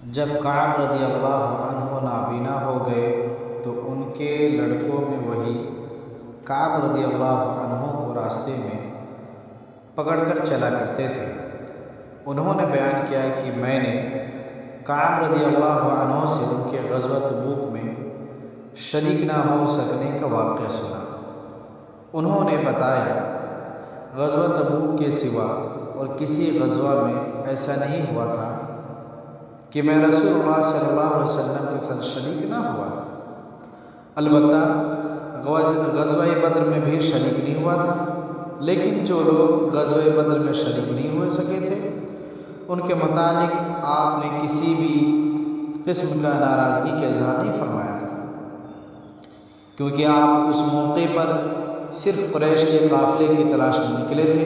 جب کعب رضی اللہ عنہ نابینا ہو گئے تو ان کے لڑکوں میں وہی کعب رضی اللہ عنہ کو راستے میں پکڑ کر چلا کرتے تھے۔ انہوں نے بیان کیا کہ میں نے کعب رضی اللہ عنہ سے ان کے غزوہ تبوک میں شریک نہ ہو سکنے کا واقعہ سنا۔ انہوں نے بتایا، غزوہ تبوک کے سوا اور کسی غزوہ میں ایسا نہیں ہوا تھا کہ میں رسول اللہ صلی اللہ علیہ وسلم کے ساتھ شریک نہ ہوا تھا۔ البتہ غزوہ بدر میں بھی شریک نہیں ہوا تھا، لیکن جو لوگ غزوہ بدر میں شریک نہیں ہو سکے تھے ان کے متعلق آپ نے کسی بھی قسم کا ناراضگی کا اظہار نہیں فرمایا تھا، کیونکہ آپ اس موقع پر صرف قریش کے قافلے کی تلاش میں نکلے تھے،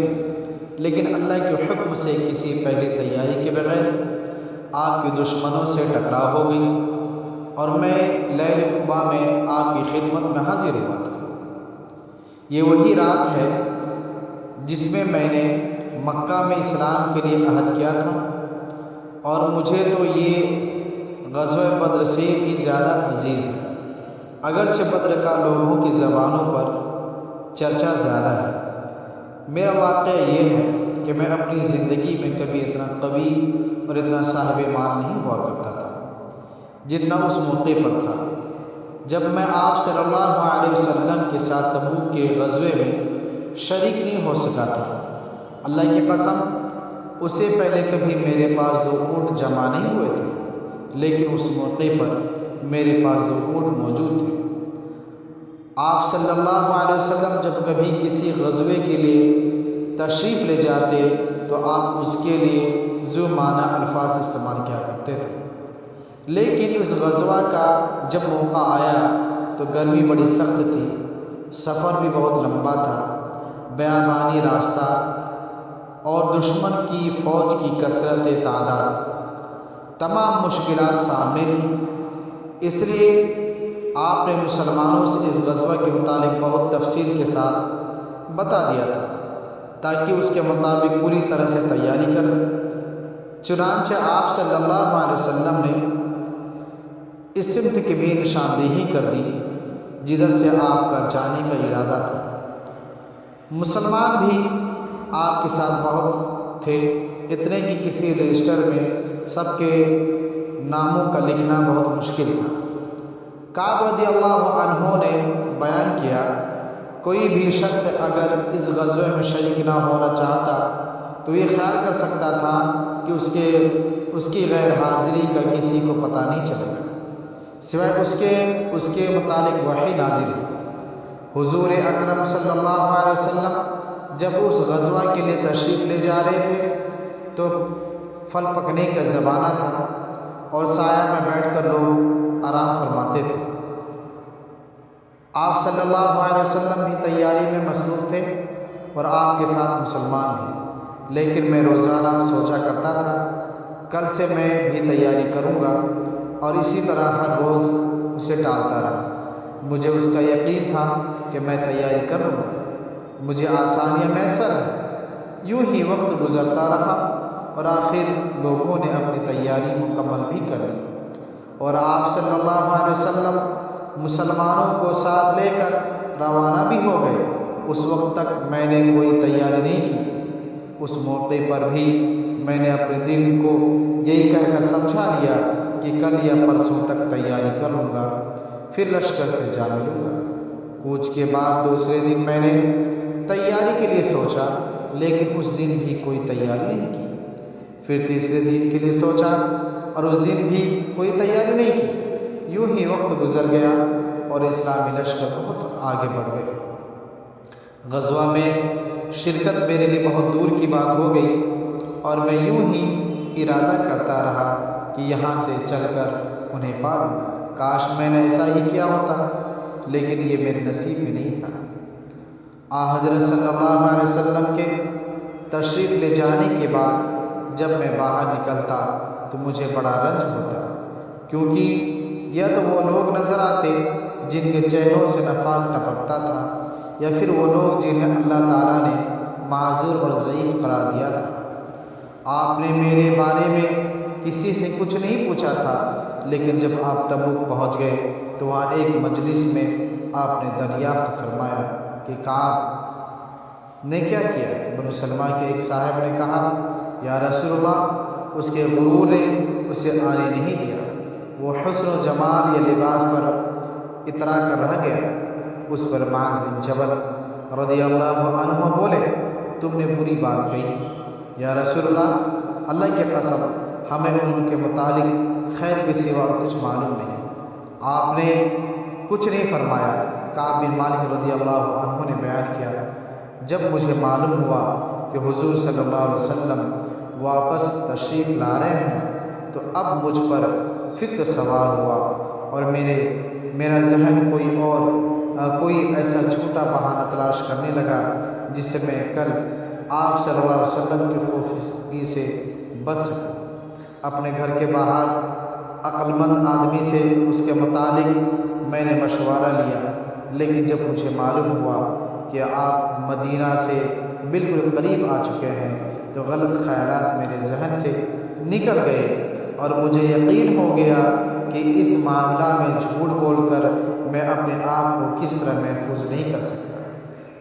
لیکن اللہ کے حکم سے کسی پہلی تیاری کے بغیر آپ کے دشمنوں سے ٹکراؤ ہو گئی اور میں لیل قباء میں آپ کی خدمت میں حاضر ہوا تھا۔ یہ وہی رات ہے جس میں نے مکہ میں اسلام کے لیے عہد کیا تھا، اور مجھے تو یہ غزوہ بدر سے بھی زیادہ عزیز ہے، اگرچہ بدر کا لوگوں کی زبانوں پر چرچا زیادہ ہے۔ میرا واقعہ یہ ہے کہ میں اپنی زندگی میں کبھی اتنا قوی اور اتنا صاحب مال نہیں ہوا کرتا تھا جتنا اس موقع پر تھا جب میں آپ صلی اللہ علیہ وسلم کے ساتھ تبوک کے غزوے میں شریک نہیں ہو سکا تھا۔ اللہ کی قسم، اس سے پہلے کبھی میرے پاس 2 اونٹ جمع نہیں ہوئے تھے، لیکن اس موقع پر میرے پاس 2 اونٹ موجود تھے۔ آپ صلی اللہ علیہ وسلم جب کبھی کسی غزوے کے لیے تشریف لے جاتے تو آپ اس کے لیے ذو معنی الفاظ استعمال کیا کرتے تھے، لیکن اس غزوہ کا جب موقع آیا تو گرمی بڑی سخت تھی، سفر بھی بہت لمبا تھا، بیابانی راستہ اور دشمن کی فوج کی کثرت تعداد، تمام مشکلات سامنے تھیں۔ اس لیے آپ نے مسلمانوں سے اس غزوہ کے متعلق بہت تفصیل کے ساتھ بتا دیا تھا تاکہ اس کے مطابق پوری طرح سے تیاری کر لیں۔ چنانچہ آپ صلی اللہ علیہ وسلم نے اس سمت کی بھی نشاندہی کر دی جدھر سے آپ کا جانے کا ارادہ تھا۔ مسلمان بھی آپ کے ساتھ بہت تھے، اتنے کہ کسی رجسٹر میں سب کے ناموں کا لکھنا بہت مشکل تھا۔ کعب رضی اللہ عنہ نے بیان کیا، کوئی بھی شخص اگر اس غزوے میں شریک نہ ہونا چاہتا تو یہ خیال کر سکتا تھا کہ اس کی غیر حاضری کا کسی کو پتہ نہیں چلے گا سوائے اس کے متعلق وحی نازل ہو۔ حضور اکرم صلی اللہ علیہ وسلم جب اس غزوہ کے لیے تشریف لے جا رہے تھے تو پھل پکنے کا زمانہ تھا اور سایہ میں بیٹھ کر لوگ آرام فرماتے تھے۔ آپ صلی اللہ علیہ وسلم بھی تیاری میں مصروف تھے اور آپ کے ساتھ مسلمان بھی، لیکن میں روزانہ سوچا کرتا تھا کل سے میں بھی تیاری کروں گا، اور اسی طرح ہر روز اسے ٹالتا رہا۔ مجھے اس کا یقین تھا کہ میں تیاری کر لوں گا، مجھے آسانیاں میسر ہیں۔ یوں ہی وقت گزرتا رہا اور آخر لوگوں نے اپنی تیاری مکمل بھی کر لی، اور آپ صلی اللہ علیہ وسلم مسلمانوں کو ساتھ لے کر روانہ بھی ہو گئے۔ اس وقت تک میں نے کوئی تیاری نہیں کی تھی۔ اس موقع پر بھی میں نے اپنے دل کو یہی کہہ کر سمجھا لیا کہ کل یا پرسوں تک تیاری کر لوں گا، پھر لشکر سے جا ملوں گا۔ کوچ کے بعد دوسرے دن میں نے تیاری کے لیے سوچا، لیکن اس دن بھی کوئی تیاری نہیں کی۔ پھر تیسرے دن کے لیے سوچا اور اس دن بھی کوئی تیاری نہیں کی۔ یوں ہی وقت گزر گیا اور اسلامی لشکر بہت آگے بڑھ گئے۔ غزوہ میں شرکت میرے لیے بہت دور کی بات ہو گئی، اور میں یوں ہی ارادہ کرتا رہا کہ یہاں سے چل کر انہیں پا لوں گا۔ کاش میں نے ایسا ہی کیا ہوتا، لیکن یہ میرے نصیب میں نہیں تھا۔ حضرت صلی اللہ علیہ وسلم کے تشریف لے جانے کے بعد جب میں باہر نکلتا تو مجھے بڑا رنج ہوتا، کیونکہ یا تو وہ لوگ نظر آتے جن کے چہروں سے نفاق ٹپکتا تھا، یا پھر وہ لوگ جنہیں اللہ تعالیٰ نے معذور اور ضعیف قرار دیا تھا۔ آپ نے میرے بارے میں کسی سے کچھ نہیں پوچھا تھا، لیکن جب آپ تبوک پہنچ گئے تو وہاں ایک مجلس میں آپ نے دریافت فرمایا کہ کعب نے کیا کیا؟ بنو سلمہ کے ایک صاحب نے کہا، یا رسول اللہ، اس کے غرور نے اسے آنے نہیں دیا، وہ حسن و جمال یا لباس پر اترا کر رہ گیا۔ اس پر معاذ بن جبل رضی اللہ عنہ بولے، تم نے بری بات کہی یا رسول اللہ، اللہ کی قسم ہمیں ان کے متعلق خیر کے سوا کچھ معلوم نہیں۔ آپ نے کچھ نہیں فرمایا۔ کعب بن مالک رضی اللہ عنہ نے بیان کیا، جب مجھے معلوم ہوا کہ حضور صلی اللہ علیہ وسلم واپس تشریف لا رہے ہیں تو اب مجھ پر فکر سوار ہوا اور میرا ذہن کوئی ایسا جھوٹا بہانہ تلاش کرنے لگا جس سے میں کل آپ صلی اللہ علیہ وسلم کی خوفزدگی سے بچ سکوں۔ اپنے گھر کے باہر عقل مند آدمی سے اس کے متعلق میں نے مشورہ لیا، لیکن جب مجھے معلوم ہوا کہ آپ مدینہ سے بالکل قریب آ چکے ہیں تو غلط خیالات میرے ذہن سے نکل گئے اور مجھے یقین ہو گیا کہ اس معاملہ میں جھوٹ بول کر میں اپنے آپ کو کس طرح محفوظ نہیں کر سکتا۔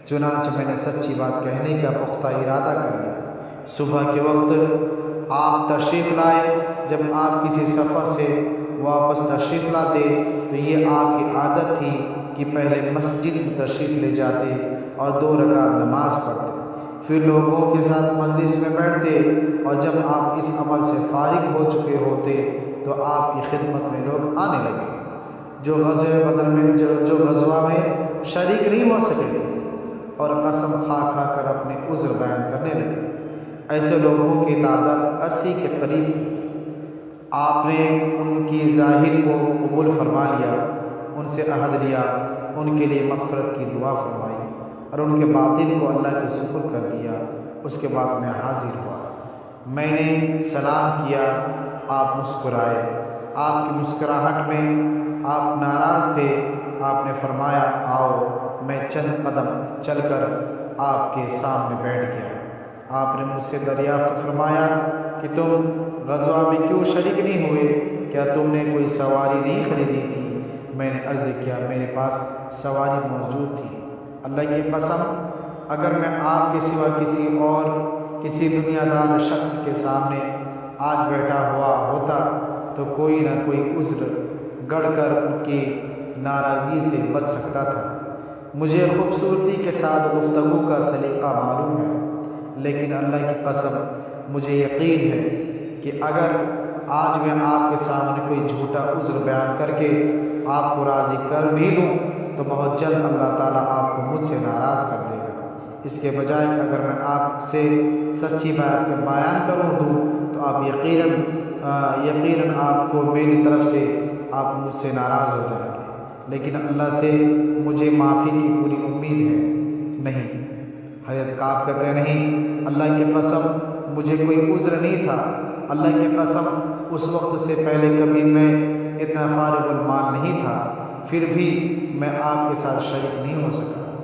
چنانچہ میں نے سچی بات کہنے کا پختہ ارادہ کر لیا۔ صبح کے وقت آپ تشریف لائے۔ جب آپ کسی سفر سے واپس تشریف لاتے تو یہ آپ کی عادت تھی کہ پہلے مسجد میں تشریف لے جاتے اور 2 رکعت نماز پڑھتے، پھر لوگوں کے ساتھ مجلس میں بیٹھتے، اور جب آپ اس عمل سے فارغ ہو چکے ہوتے تو آپ کی خدمت میں لوگ آنے لگے جو غزوہ میں شریک نہیں ہو سکے تھے، اور قسم کھا کھا کر اپنے عذر بیان کرنے لگے۔ ایسے لوگوں کی تعداد 80 کے قریب تھی۔ آپ نے ان کی ظاہر کو قبول فرما لیا، ان سے عہد لیا، ان کے لیے مغفرت کی دعا فرمائی اور ان کے باطن کو اللہ کے سپرد کر دیا۔ اس کے بعد میں حاضر ہوا، میں نے سلام کیا، آپ مسکرائے۔ آپ کی مسکراہٹ میں آپ ناراض تھے۔ آپ نے فرمایا، آؤ۔ میں چند قدم چل کر آپ کے سامنے بیٹھ گیا۔ آپ نے مجھ سے دریافت فرمایا کہ تم غزوہ میں کیوں شریک نہیں ہوئے؟ کیا تم نے کوئی سواری نہیں خریدی تھی؟ میں نے عرض کیا، میرے پاس سواری موجود تھی۔ اللہ کی قسم، اگر میں آپ کے سوا کسی دنیا دار شخص کے سامنے آج بیٹھا ہوا ہوتا تو کوئی نہ کوئی عذر گڑھ کر ان کی ناراضگی سے بچ سکتا تھا۔ مجھے خوبصورتی کے ساتھ گفتگو کا سلیقہ معلوم ہے، لیکن اللہ کی قسم مجھے یقین ہے کہ اگر آج میں آپ کے سامنے کوئی جھوٹا عذر بیان کر کے آپ کو راضی کر بھی لوں تو بہت جلد اللہ تعالیٰ آپ کو مجھ سے ناراض کر دے گا۔ اس کے بجائے اگر میں آپ سے سچی بات کا بیان کروں دوں تو آپ یقیناً آپ کو میری طرف سے آپ مجھ سے ناراض ہو جائیں گے، لیکن اللہ سے مجھے معافی کی پوری امید ہے۔ نہیں، حضرت کعب کہتے ہیں، نہیں، اللہ کی قسم مجھے کوئی عذر نہیں تھا۔ اللہ کی قسم اس وقت سے پہلے کبھی میں اتنا فارغ المال نہیں تھا، پھر بھی میں آپ کے ساتھ شریک نہیں ہو سکا۔